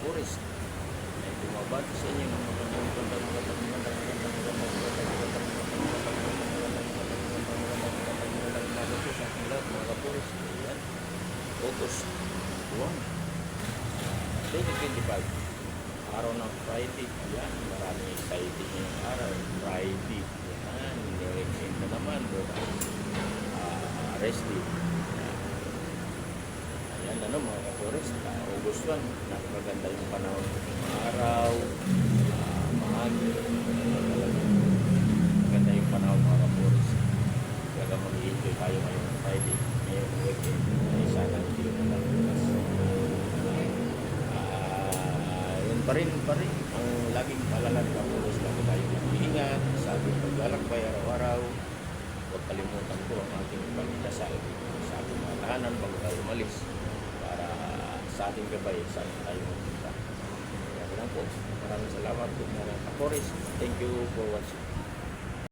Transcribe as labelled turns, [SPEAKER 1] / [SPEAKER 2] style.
[SPEAKER 1] Forest. Ay bumabati sa inyo ng mga Forest. Ayan. August 1, 2025. Araw ng Friday. Ayan. Maraming exciting yung araw. Friday. Ayan. Nireksend na naman. Rest day. Ayan ano mga Forest. August 1. Napakaganda yung panahon ng araw. Mahangin. Maganda yung panahon mga Forest. Kaya mag-i-enjoy tayo ngayong Friday. Ngayong weekend. Ay sana hindi yung nalalunas. Yun pa rin ang laging paalala ng mga Forest. Lagi tayo mag-iingat sa ating paglalakbay araw-araw. Huwag kalimutan ko ang ating pagdasal sa ating mga tahanan bago tayo umalis para sa ating gabay, saan tayo magpunta. Kaya lang po, maraming salamat po mga Forest. Thank you for watching.